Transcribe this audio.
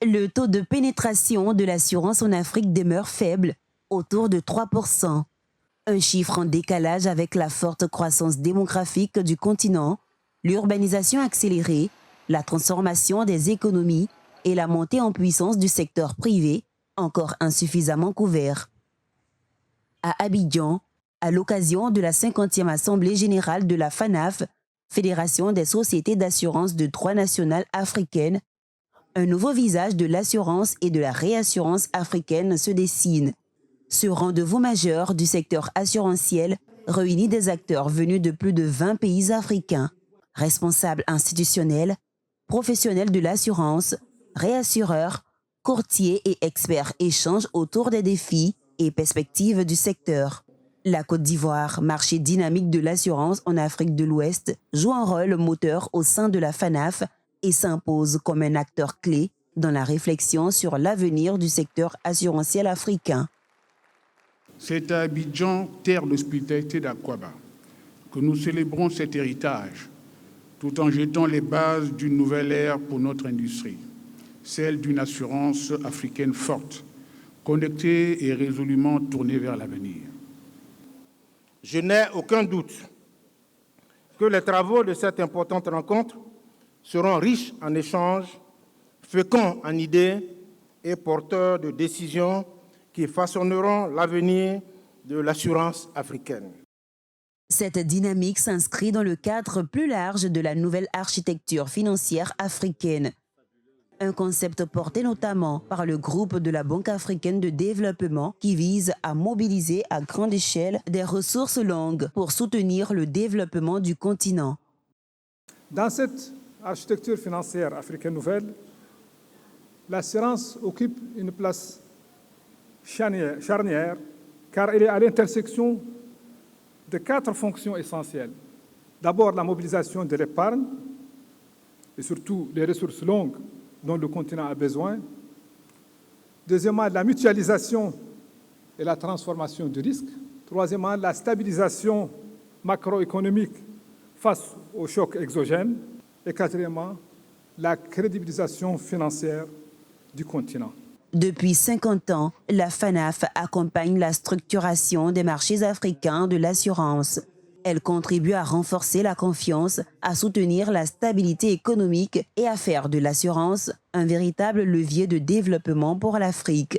Le taux de pénétration de l'assurance en Afrique demeure faible, autour de 3%. Un chiffre en décalage avec la forte croissance démographique du continent, l'urbanisation accélérée, la transformation des économies et la montée en puissance du secteur privé, encore insuffisamment couvert. À Abidjan, à l'occasion de la 50e Assemblée générale de la FANAF, Fédération des sociétés d'assurance de droit national africaines, un nouveau visage de l'assurance et de la réassurance africaine se dessine. Ce rendez-vous majeur du secteur assurantiel réunit des acteurs venus de plus de 20 pays africains, responsables institutionnels, professionnels de l'assurance, réassureurs, courtiers et experts échangent autour des défis et perspectives du secteur. La Côte d'Ivoire, marché dynamique de l'assurance en Afrique de l'Ouest, joue un rôle moteur au sein de la FANAF et s'impose comme un acteur clé dans la réflexion sur l'avenir du secteur assurantiel africain. C'est à Abidjan, terre d'hospitalité d'Akwaba, que nous célébrons cet héritage, tout en jetant les bases d'une nouvelle ère pour notre industrie, celle d'une assurance africaine forte, connectée et résolument tournée vers l'avenir. Je n'ai aucun doute que les travaux de cette importante rencontre seront riches en échanges, féconds en idées et porteurs de décisions qui façonneront l'avenir de l'assurance africaine. Cette dynamique s'inscrit dans le cadre plus large de la nouvelle architecture financière africaine. Un concept porté notamment par le groupe de la Banque africaine de développement qui vise à mobiliser à grande échelle des ressources longues pour soutenir le développement du continent. Dans cette architecture financière africaine nouvelle, l'assurance occupe une place charnière car elle est à l'intersection de 4 fonctions essentielles. D'abord, la mobilisation de l'épargne et surtout des ressources longues dont le continent a besoin. Deuxièmement, la mutualisation et la transformation du risque. Troisièmement, la stabilisation macroéconomique face aux chocs exogènes. Et quatrièmement, la crédibilisation financière du continent. Depuis 50 ans, la FANAF accompagne la structuration des marchés africains de l'assurance. Elle contribue à renforcer la confiance, à soutenir la stabilité économique et à faire de l'assurance un véritable levier de développement pour l'Afrique.